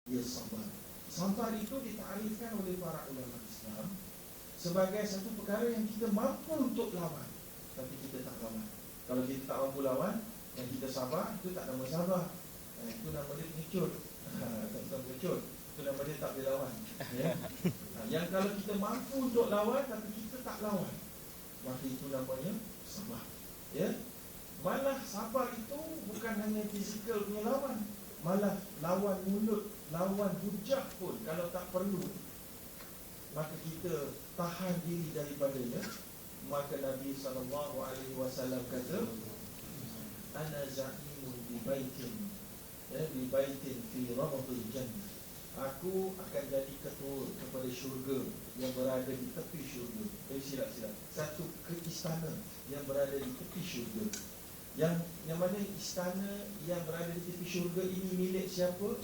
dia sabar. Sabar itu ditarifkan oleh para ulama Islam sebagai satu perkara yang kita mampu untuk lawan, tapi kita tak lawan. Kalau kita tak mampu lawan dan kita sabar, itu tak nama sabar. Itu nama dia pengecut. Tak nama pengecut. Itu nama dia tak boleh lawan. Ya? Yang kalau kita mampu untuk lawan tapi kita tak lawan, maka itu namanya sabar. Ya? Malah sabar itu bukan hanya fizikal punya lawan, malah lawan mulut, lawan hujah pun kalau tak perlu, maka kita tahan diri daripadanya. Maka Nabi SAW kata, ana za'imun bi baitin, bi baitin fi ramadil jannah. Aku akan jadi ketua kepada syurga yang berada di tepi syurga. Silap. Satu istana yang berada di tepi syurga. Yang mana istana yang berada di tepi syurga ini milik siapa?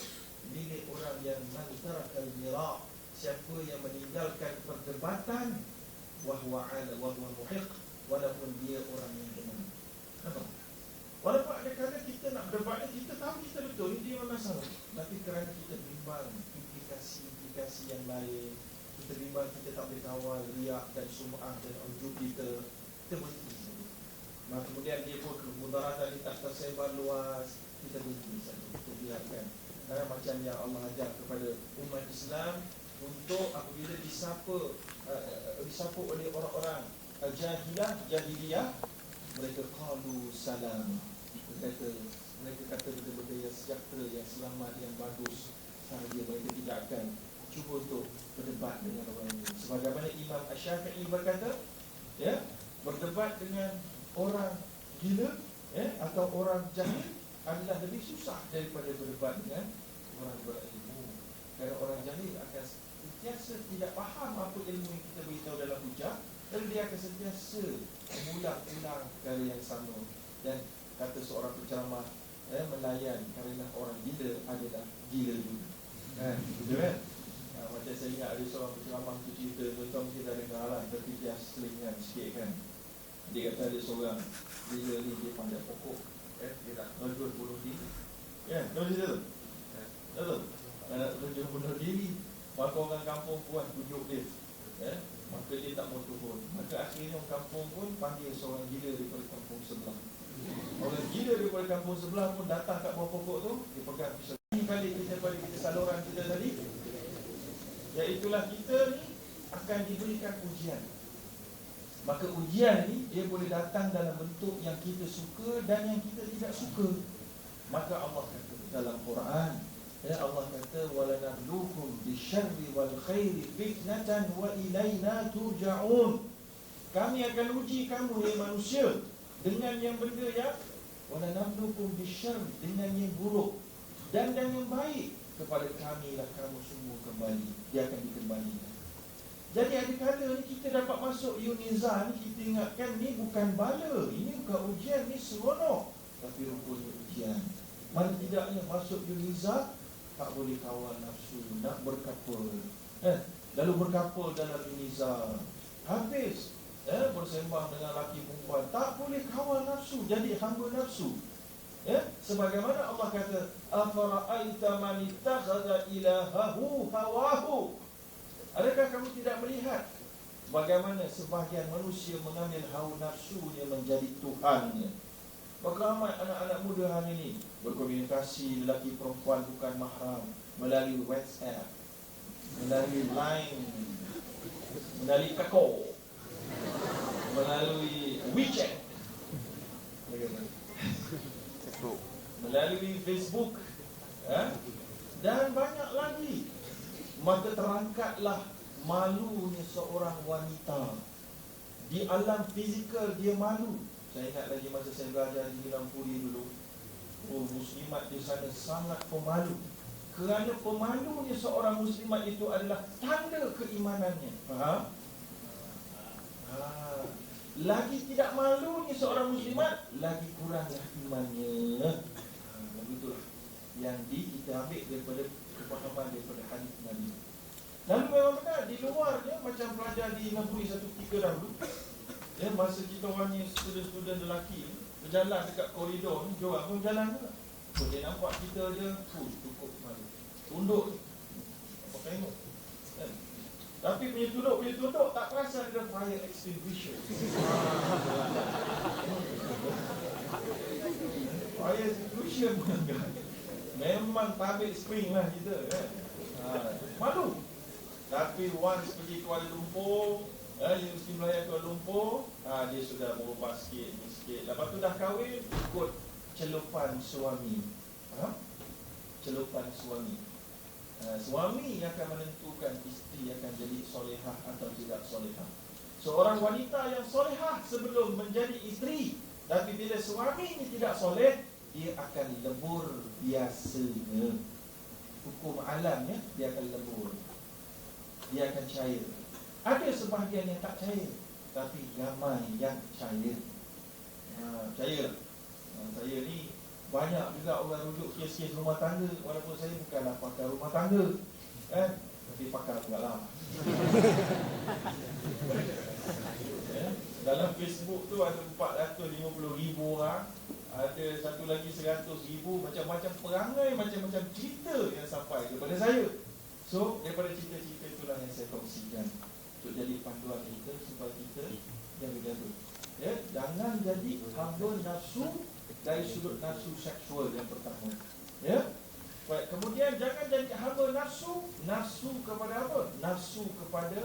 Milik orang yang man tarakal mira', siapa yang meninggalkan perdebatan, wahwa muhiq, walaupun dia orang yang benar. Nampak? Walaupun ada kadang kita nak berdebat, kita tahu kita betul, ini dia memang salah, tapi kerana kita bimbang implikasi yang lain, kita bimbang kita tak boleh kawal riak dan sum'ah dan ujub kita berhenti saja. Maka kemudian dia pun kemudaratan dia tak tersebar luas, kita berhenti saja, kita biarkan. Karena macam yang Allah ajar kepada umat Islam untuk apabila disapa oleh orang-orang jahiliyah, mereka qalu salam. Mereka kata benda-benda yang sejahtera, yang selamat, yang bagus. Sahaja mereka tidak akan cuba untuk berdebat dengan orang ini. Sebagaimana Imam Asy-Syafi'i berkata, ya, berdebat dengan orang gila, ya, atau orang jahil adalah lebih susah daripada berdebat dengan orang berilmu. Kerana orang jahil akan sentiasa tidak faham apa ilmu yang kita beritahu dalam hujah, dan dia akan sentiasa mengulang-ulang perkara yang sama. Dan kata seorang penceramah, melayan kerana orang gila adalah gila juga. Betul kan? Macam saya ingat ada seorang penceramah tu cerita, tuan-tuan mesti dah dengar lah, tapi dia selingan sikit kan. Dia kata ada seorang gila ni, dia panjat pokok, dia nak rejut bunuh diri. Ya, tahu cerita tu? Tahu? Nak rejut bunuh diri, maka orang kampung pun pujuk dia, maka dia tak mau turun. Maka akhirnya orang kampung pun panggil seorang gila daripada kampung sebelah. Orang gila daripada kampung sebelah pun datang kat bawah pokok tu, dia pegang pisau. Ini kali kita saluran kita tadi, iaitulah kita ni akan diberikan ujian. Maka ujian ni dia boleh datang dalam bentuk yang kita suka dan yang kita tidak suka. Maka Allah kata dalam Quran, Allah kata walanabluhum bisyarri wal khairi fitnatan wa ilaina turja'un. Kami akan uji kamu ya manusia dengan yang benda yang walanabluhum bisyarri, dengan yang buruk, dan yang baik. Kepada kami lah kamu semua kembali. Dia akan dikembalikan. Jadi ada kala ni kita dapat masuk Yuniza ni, kita ingatkan ni bukan bala, ini bukan ujian, ni seronok, tapi rupanya ujian. Mana tidaknya masuk Yuniza tak boleh kawal nafsu, nak berkapal, lalu berkapal dalam Yuniza, habis bersembang dengan laki perempuan, tak boleh kawal nafsu, jadi hamba nafsu. Sebagaimana Allah kata, afara'aita man ittakhadha ilahahu hawahu. Adakah kamu tidak melihat bagaimana sebahagian manusia mengambil hawa nafsunya menjadi Tuhannya? Maka ramai anak-anak muda hari ini berkomunikasi lelaki perempuan bukan mahram melalui WhatsApp, melalui Line, melalui Kakao, melalui WeChat, melalui Facebook, dan banyak lagi. Maka terangkatlah malunya seorang wanita. Di alam fizikal dia malu. Saya ingat lagi masa saya belajar di Lampuri dulu, muslimat di sana sangat pemalu. Kerana pemalunya seorang muslimat itu adalah tanda keimanannya. Faham? Lagi tidak malunya seorang muslimat, lagi kuranglah imannya. Begitulah yang kita ambil daripada kepahaman daripada hadis Nabi. Lalu memang benar, di luarnya macam pelajar di Lampuri satu ketika dahulu, masa kita orang ni student-student lelaki berjalan dekat koridor ni, diorang pun jalan juga. So dia nampak kita je, cukup malu. Tunduk. Apa tengok? Kan? Tapi punya tunduk tak perasan ada fire extinguisher. Fire extinguisher pun enggak. Memang tabik spring lah kita kan. Malu. Tapi once pergi Kuala Lumpur, Universiti Melayu Kuala Lumpur, dia sudah berubah sikit. Lepas tu dah kahwin, ikut celupan suami. Faham? Celupan suami. Suami yang akan menentukan isteri akan jadi solehah atau tidak solehah. Seorang wanita yang solehah sebelum menjadi isteri, tapi bila suami ini tidak soleh, dia akan lebur biasanya. Hukum alamnya, dia akan lebur. Dia akan cair. Ada sebahagian yang tak cair, tapi ramai yang cair. Cair. Saya ni banyak juga orang rujuk kes-kes rumah tangga, walaupun saya bukanlah pakar rumah tangga, tapi pakar jugalah. Dalam Facebook tu ada 450,000 orang, ada satu lagi 100,000, macam-macam perangai, macam-macam cerita yang sampai kepada saya. So, daripada cerita-cerita itulah yang saya kongsikan untuk jadi panduan kita supaya kita jaga-jaga. Jangan jadi hamba nafsu dari sudut nafsu seksual yang pertama. Baik, kemudian jangan jadi hamba nafsu kepada apa? Nafsu kepada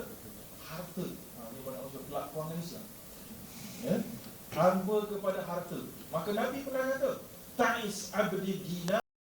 harta. Ini pada unsur kelakuan Islam. Hamba kepada harta. Maka Nabi pernah kata, ta'is abdi dinar